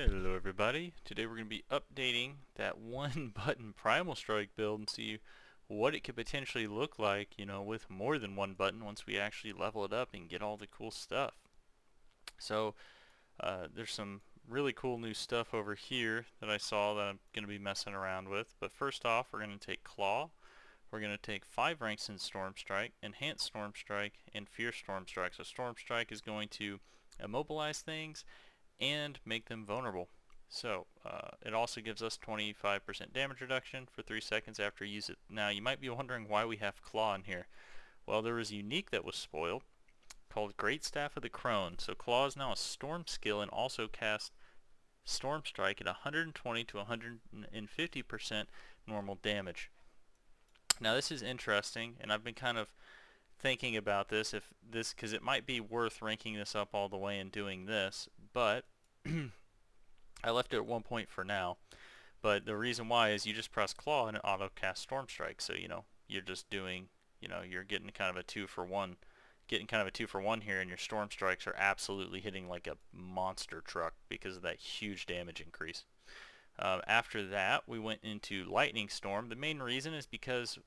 Hello everybody. Today we're going to be updating that one button Primal Strike build and see what it could potentially look like, with more than one button once we actually level it up and get all the cool stuff. So there's some really cool new stuff over here that I saw that I'm going to be messing around with. But first off, we're going to take Claw. We're going to take 5 ranks in Storm Strike, Enhanced Storm Strike, and Fierce Storm Strike. So Storm Strike is going to immobilize things and make them vulnerable. So it also gives us 25% damage reduction for 3 seconds after you use it. Now you might be wondering why we have Claw in here. Well, there was a unique that was spoiled called Great Staff of the Crone. So Claw is now a storm skill and also casts Storm Strike at 120 to 150% normal damage. Now this is interesting, and I've been kind of thinking about this, because it might be worth ranking this up all the way and doing this, but I left it at 1 point for now. But the reason why is you just press Claw and it auto casts Storm Strike. So you're just doing, you're getting kind of a 2-for-1, here, and your Storm Strikes are absolutely hitting like a monster truck because of that huge damage increase. After that, we went into Lightning Storm. The main reason is because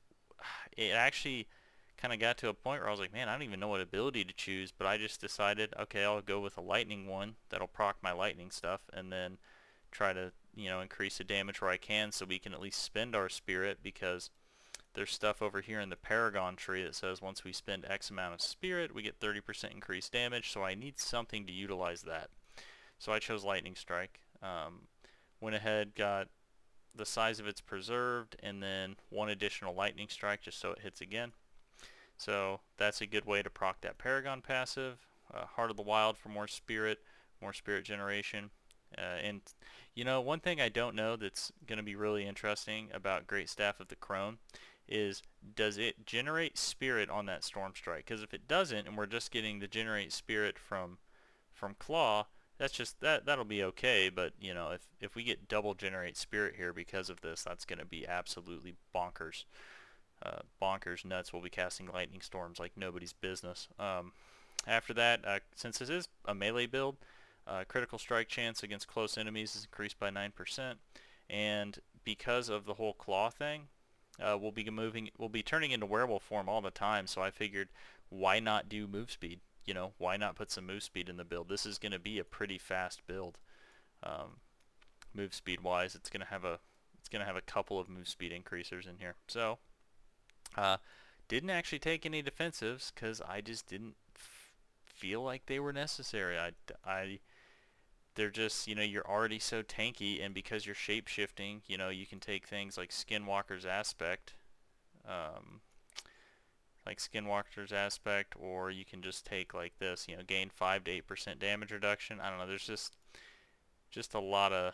it actually kind of got to a point where I was like, man, I don't even know what ability to choose, but I just decided, okay, I'll go with a lightning one that'll proc my lightning stuff, and then try to, increase the damage where I can so we can at least spend our spirit, because there's stuff over here in the Paragon tree that says once we spend X amount of spirit, we get 30% increased damage, so I need something to utilize that. So I chose Lightning Strike. Went ahead, got the size of it's preserved, and then one additional Lightning Strike just so it hits again. So that's a good way to proc that Paragon passive. Heart of the Wild for more spirit generation. And one thing I don't know that's going to be really interesting about Great Staff of the Crone is, does it generate spirit on that Storm Strike? Because if it doesn't, and we're just getting the generate spirit from Claw, that's just that'll be okay. But if we get double generate spirit here because of this, that's going to be absolutely bonkers. Bonkers nuts. We'll be casting lightning storms like nobody's business. After that, since this is a melee build, critical strike chance against close enemies is increased by 9%, and because of the whole claw thing, we'll be turning into werewolf form all the time. So I figured, why not do move speed? Why not put some move speed in the build? This is going to be a pretty fast build. Move speed wise, it's going to have a couple of move speed increasers in here. So didn't actually take any defensives because I just didn't feel like they were necessary. They're just, you're already so tanky, and because you're shape shifting, you can take things like Skinwalker's Aspect, or you can just take like this, gain 5 to 8% damage reduction. I don't know. There's just a lot of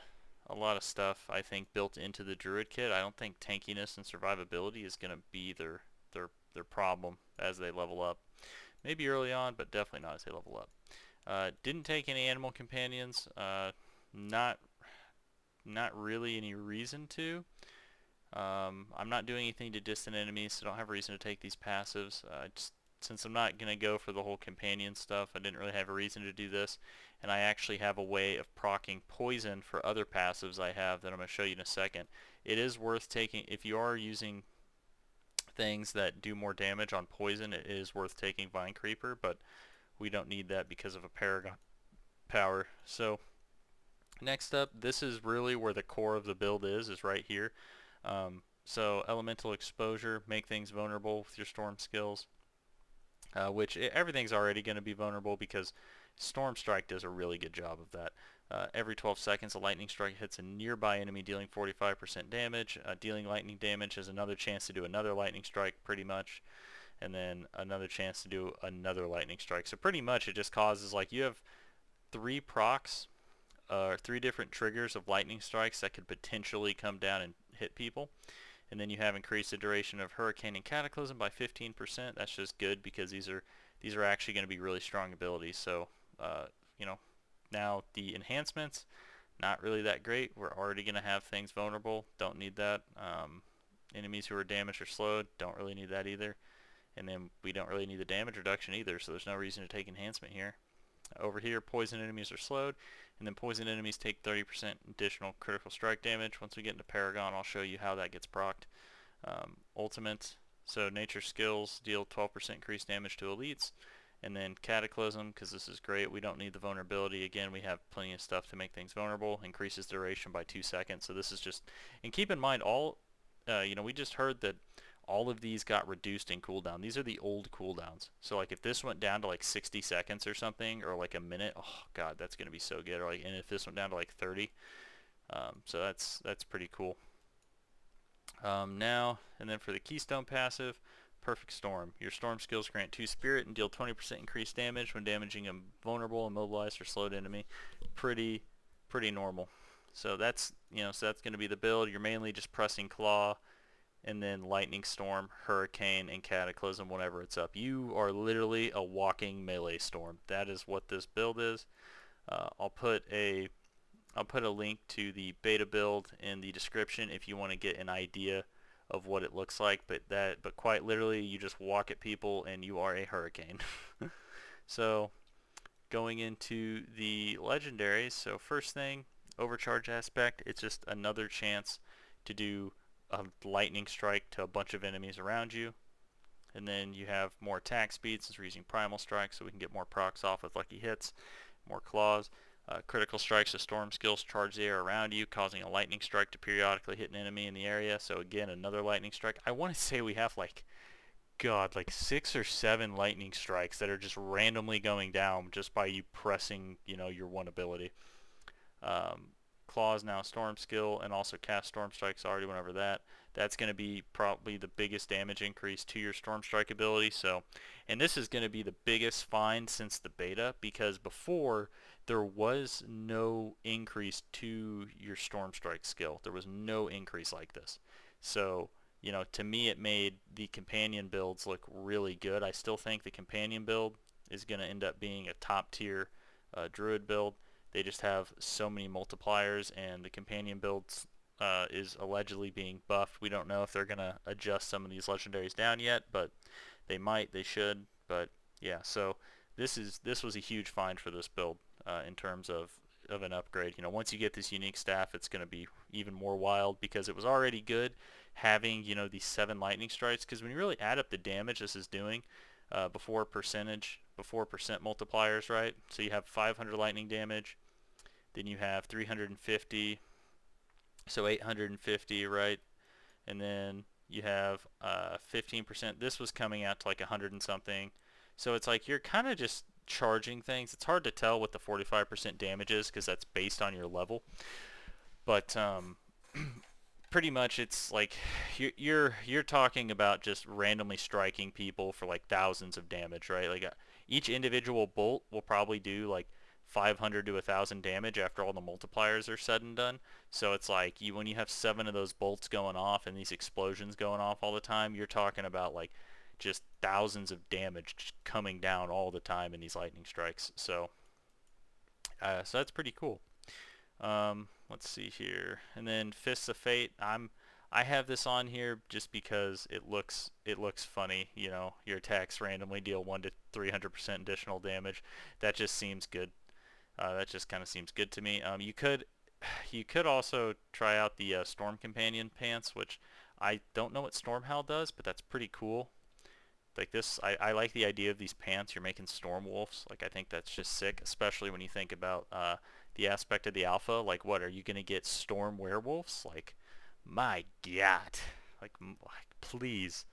stuff I think built into the Druid kit. I don't think tankiness and survivability is going to be their problem as they level up. Maybe early on, but definitely not as they level up. Didn't take any animal companions. Not really any reason to. I'm not doing anything to distant enemies, so I don't have a reason to take these passives. Since I'm not going to go for the whole companion stuff, I didn't really have a reason to do this. And I actually have a way of proccing poison for other passives I have that I'm going to show you in a second. It is worth taking, if you are using things that do more damage on poison, it is worth taking Vine Creeper, but we don't need that because of a Paragon power. So next up, this is really where the core of the build is right here. So elemental exposure, make things vulnerable with your storm skills, which everything's already going to be vulnerable because Storm Strike does a really good job of that. Every 12 seconds, a lightning strike hits a nearby enemy, dealing 45% damage. Dealing lightning damage has another chance to do another lightning strike, pretty much, and then another chance to do another lightning strike. So pretty much it just causes, like, you have 3 procs, 3 different triggers of lightning strikes that could potentially come down and hit people. And then you have increased the duration of Hurricane and Cataclysm by 15%. That's just good because these are actually going to be really strong abilities. So, now the enhancements, not really that great. We're already going to have things vulnerable. Don't need that. Enemies who are damaged or slowed, don't really need that either. And then we don't really need the damage reduction either, so there's no reason to take enhancement here. Over here, poison enemies are slowed, and then poison enemies take 30% additional critical strike damage. Once we get into Paragon, I'll show you how that gets procced. Ultimate, so nature skills deal 12% increased damage to elites, and then Cataclysm, because this is great, we don't need the vulnerability. Again, we have plenty of stuff to make things vulnerable. Increases duration by 2 seconds. So this is just, and keep in mind all, we just heard that all of these got reduced in cooldown. These are the old cooldowns. So like if this went down to like 60 seconds or something, or like a minute, oh god, that's gonna be so good. Or like, and if this went down to like 30, so that's pretty cool. Now, and then for the Keystone passive, Perfect Storm. Your storm skills grant 2 spirit and deal 20% increased damage when damaging a vulnerable, immobilized, or slowed enemy. Pretty normal. So that's going to be the build. You're mainly just pressing Claw, and then Lightning Storm, Hurricane, and Cataclysm whenever it's up. You are literally a walking melee storm. That is what this build is. I'll put a link to the beta build in the description if you want to get an idea of what it looks like. But quite literally, you just walk at people and you are a hurricane. So going into the legendaries, so first thing, overcharge aspect. It's just another chance to do a lightning strike to a bunch of enemies around you. And then you have more attack speed since we're using primal strike, so we can get more procs off with lucky hits, more claws. Critical strikes of storm skills charge the air around you, causing a lightning strike to periodically hit an enemy in the area. So again, another lightning strike. I want to say we have like 6 or 7 lightning strikes that are just randomly going down just by you pressing, your one ability. Claws now storm skill, and also cast storm strikes. Already went over that. That's going to be probably the biggest damage increase to your storm strike ability. So, and this is going to be the biggest find since the beta, because before there was no increase to your storm strike skill. There was no increase like this. So, to me it made the companion builds look really good. I still think the companion build is going to end up being a top tier Druid build. They just have so many multipliers, and the companion builds is allegedly being buffed. We don't know if they're going to adjust some of these legendaries down yet, but they might, they should. But yeah, so this was a huge find for this build in terms of an upgrade. Once you get this unique staff, it's going to be even more wild, because it was already good having these 7 lightning strikes, because when you really add up the damage this is doing before percent multipliers, right? So you have 500 lightning damage, then you have 350, so 850, right? And then you have 15%. This was coming out to like 100 and something. So it's like you're kind of just charging things. It's hard to tell what the 45% damage is, because that's based on your level. But pretty much it's like you're talking about just randomly striking people for like thousands of damage, right? Like each individual bolt will probably do like 500 to 1,000 damage after all the multipliers are said and done. So it's like when you have 7 of those bolts going off and these explosions going off all the time, you're talking about like just thousands of damage just coming down all the time in these lightning strikes. So that's pretty cool. Let's see here, and then Fists of Fate. I have this on here just because it looks funny. Your attacks randomly deal 1 to 300% additional damage. That just seems good. That just kind of seems good to me. You could also try out the Storm Companion pants, which I don't know what Stormhowl does, but that's pretty cool. Like this, I like the idea of these pants. You're making storm wolves. Like, I think that's just sick, especially when you think about the aspect of the alpha. Like, what are you gonna get, storm werewolves? Like, my god, like please,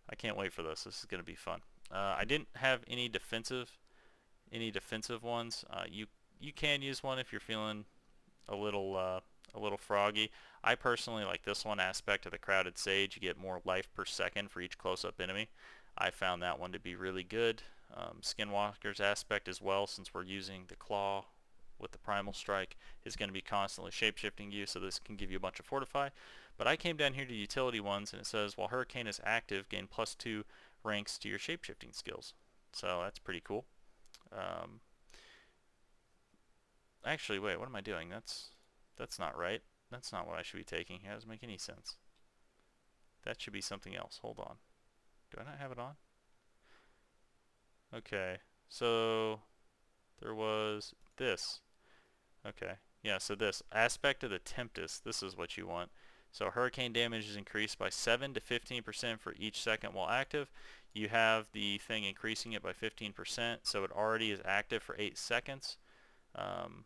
I can't wait for this. This is gonna be fun. I didn't have any defensive ones. You can use one if you're feeling a little froggy. I personally like this one, aspect of the crowded sage. You get more life per second for each close-up enemy. I found that one to be really good. Skinwalker's aspect as well, since we're using the claw with the primal strike, is going to be constantly shapeshifting you, so this can give you a bunch of fortify. But I came down here to utility ones, and it says while Hurricane is active, gain +2 ranks to your shapeshifting skills. So that's pretty cool. Actually, wait, what am I doing? That's not right. That's not what I should be taking. It doesn't make any sense. That should be something else. Hold on. Do I not have it on? Okay, so There was this. Okay. Yeah, so this aspect of the tempest, this is what you want. So hurricane damage is increased by 7 to 15% for each second while active. You have the thing increasing it by 15%, so it already is active for 8 seconds. Um,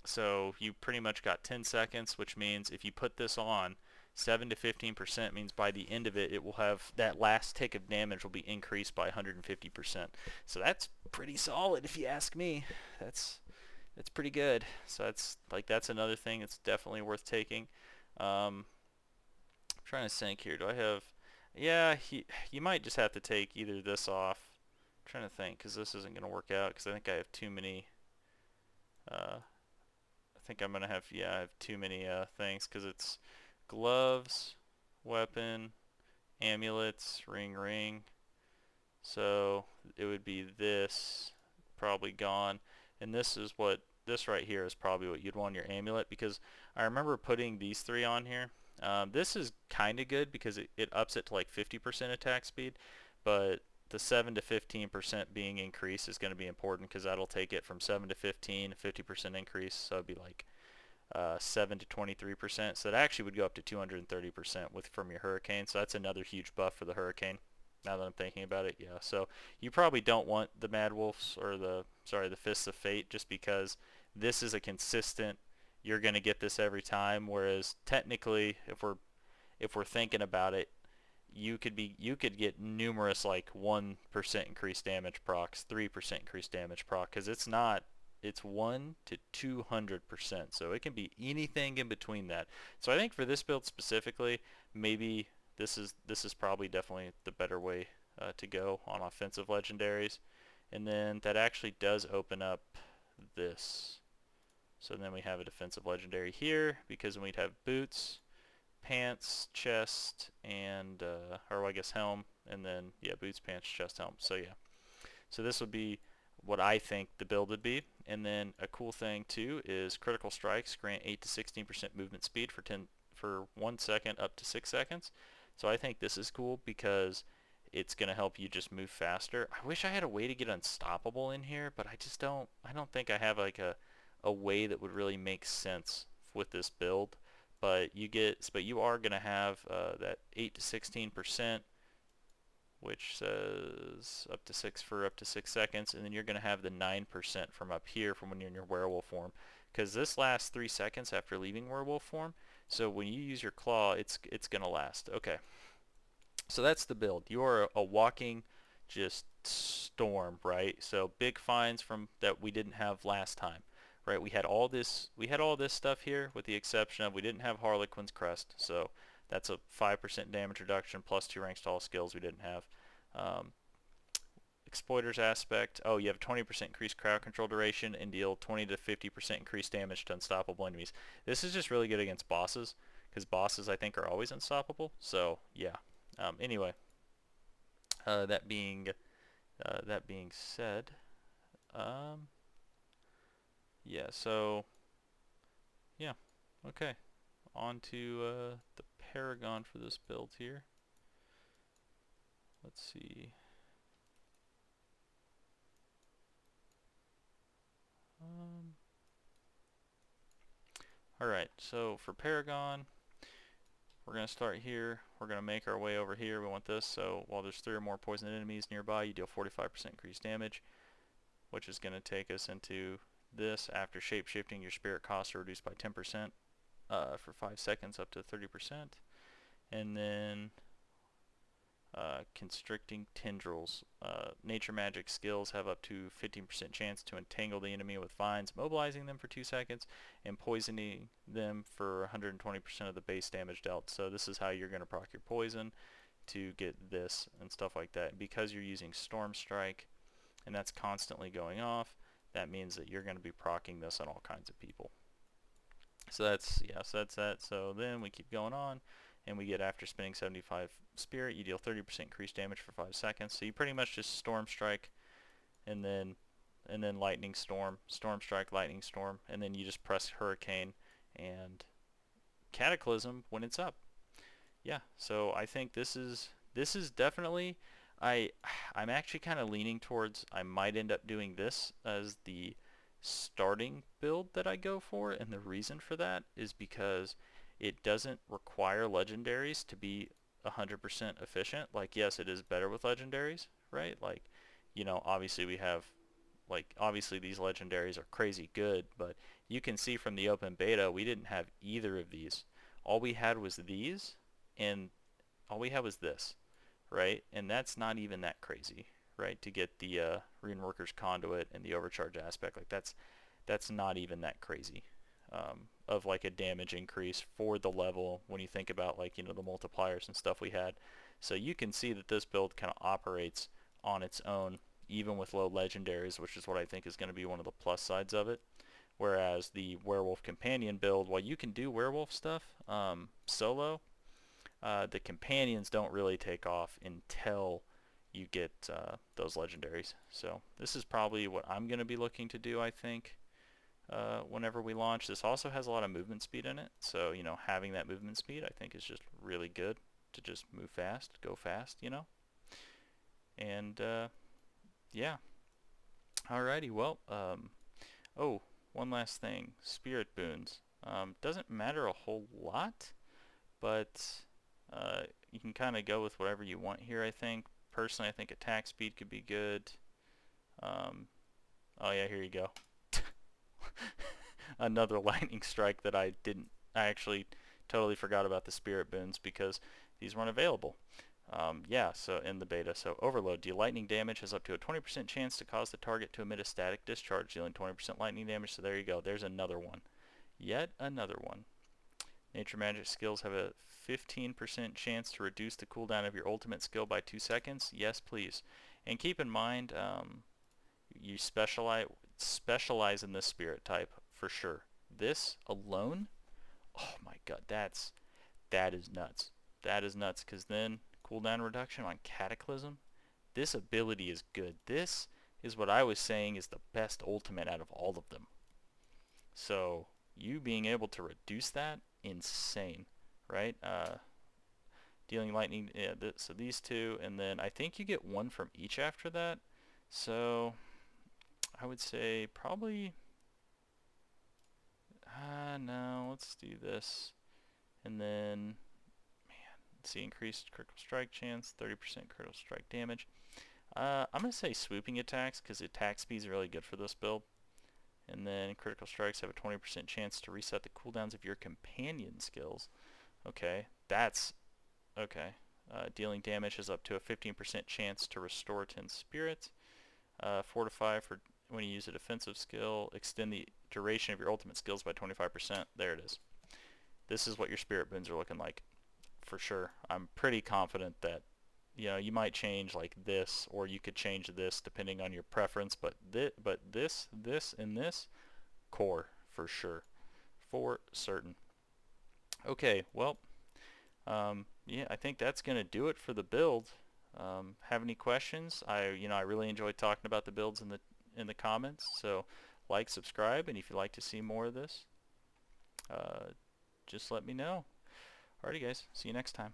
so you pretty much got 10 seconds, which means if you put this on, 7 to 15% means by the end of it, it will have that last tick of damage will be increased by 150%. So that's pretty solid if you ask me. That's pretty good. So that's another thing that's definitely worth taking. I'm trying to think here. Do I have? Yeah, you might just have to take either this off. I'm trying to think because this isn't going to work out because I think I have too many. I think I'm gonna have, yeah, I have too many things because it's gloves, weapon, amulets, ring. So it would be this probably gone, and this right here is probably what you'd want your amulet because I remember putting these three on here. This is kind of good because it ups it to like 50% attack speed, but the 7 to 15% being increased is going to be important because that'll take it from 7 to 15, 50% increase, so it'd be like 7 to 23%. So that actually would go up to 230% from your hurricane. So that's another huge buff for the hurricane. Now that I'm thinking about it, yeah. So you probably don't want the Mad Wolves or the Fists of Fate just because this is a consistent. You're going to get this every time. Whereas technically, if we're thinking about it, you could get numerous like 1% increased damage procs, 3% increased damage proc, because it's 1 to 200%, so it can be anything in between that. So I think for this build specifically, maybe this is probably definitely the better way to go on offensive legendaries. And then that actually does open up this. So then we have a defensive legendary here because then we'd have boots, pants, chest, and or I guess helm, and then yeah, boots, pants, chest, helm. So yeah, so this would be what I think the build would be. And then a cool thing too is critical strikes grant 8 to 16% movement speed for 1 second up to 6 seconds. So I think this is cool because it's going to help you just move faster. I wish I had a way to get unstoppable in here, but I don't think I have like a way that would really make sense with this build. But you are going to have that 8 to 16%, which says up to 6 seconds, and then you're going to have the 9% from up here from when you're in your werewolf form, because this lasts 3 seconds after leaving werewolf form. So when you use your claw, it's going to last. Okay, so that's the build. You are a walking just storm, right? So big finds from that we didn't have last time, right? We had all this stuff here with the exception of we didn't have Harlequin's Crest. So that's a 5% damage reduction plus 2 ranks to all skills we didn't have. Um, Exploiter's aspect. Oh, you have 20% increased crowd control duration and deal 20 to 50% increased damage to unstoppable enemies. This is just really good against bosses because bosses I think are always unstoppable. So yeah. Anyway, that being said, yeah. So yeah. Okay. On to the Paragon for this build here. Let's see. Alright, so for Paragon, we're going to start here. We're going to make our way over here. We want this, so while there's 3 or more poisoned enemies nearby, you deal 45% increased damage, which is going to take us into this. After shape-shifting, your spirit costs are reduced by 10% for 5 seconds up to 30%. And then constricting tendrils. Nature magic skills have up to 15% chance to entangle the enemy with vines, mobilizing them for 2 seconds, and poisoning them for 120% of the base damage dealt. So this is how you're going to proc your poison to get this and stuff like that. Because you're using Storm Strike, and that's constantly going off, that means that you're going to be proccing this on all kinds of people. So that's that. So then we keep going on, and we get after spending 75 spirit, you deal 30% increased damage for 5 seconds. So you pretty much just Storm Strike, and then Lightning Storm, Storm Strike, Lightning Storm, and then you just press Hurricane and Cataclysm when it's up. Yeah, so I think this is definitely, I I'm actually kind of leaning towards I might end up doing this as the starting build that I go for, and the reason for that is because it doesn't require legendaries to be 100% efficient. Like, yes, it is better with legendaries, right? Like, obviously we have, like, obviously these legendaries are crazy good, but you can see from the open beta we didn't have either of these. All we had was these, and all we had was this, right? And that's not even that crazy, right? To get the Rune Workers Conduit and the overcharge aspect, like that's not even that crazy of like a damage increase for the level when you think about, like, the multipliers and stuff we had. So you can see that this build kind of operates on its own even with low legendaries, which is what I think is going to be one of the plus sides of it. Whereas the Werewolf Companion build, while you can do werewolf stuff solo, the companions don't really take off until you get those legendaries. So this is probably what I'm going to be looking to do, I think, whenever we launch. This also has a lot of movement speed in it, so having that movement speed I think is just really good to just move fast, go fast. And yeah. Alrighty, well, oh, one last thing, spirit boons. Doesn't matter a whole lot, but you can kind of go with whatever you want here, I think. Personally, I think attack speed could be good. Um, oh yeah, here you go. Another lightning strike that I actually totally forgot about the spirit boons because these weren't available. Yeah, so in the beta. So overload, deal lightning damage, has up to a 20% chance to cause the target to emit a static discharge, dealing 20% lightning damage. So there you go. There's another one. Yet another one. Nature magic skills have a 15% chance to reduce the cooldown of your ultimate skill by 2 seconds. Yes, please. And keep in mind, you specialize in this spirit type for sure. This alone, oh my god, that is nuts. That is nuts, because then cooldown reduction on Cataclysm, this ability is good. This is what I was saying is the best ultimate out of all of them. So you being able to reduce that, insane, right? Dealing lightning, yeah, so these two, and then I think you get one from each after that. So I would say probably, no, let's do this. And then, let's see, increased critical strike chance, 30% critical strike damage. I'm going to say swooping attacks because attack speed is really good for this build. And then critical strikes have a 20% chance to reset the cooldowns of your companion skills. Okay, that's okay. Dealing damage is up to a 15% chance to restore 10 spirits. Fortify for when you use a defensive skill. Extend the duration of your ultimate skills by 25%. There it is. This is what your spirit boons are looking like for sure. I'm pretty confident that you might change like this, or you could change this depending on your preference, but this, and this core for sure, for certain. Okay, well, yeah, I think that's gonna do it for the build. Have any questions? I really enjoyed talking about the builds in the comments. So like, subscribe, and if you'd like to see more of this, just let me know. Alrighty, guys. See you next time.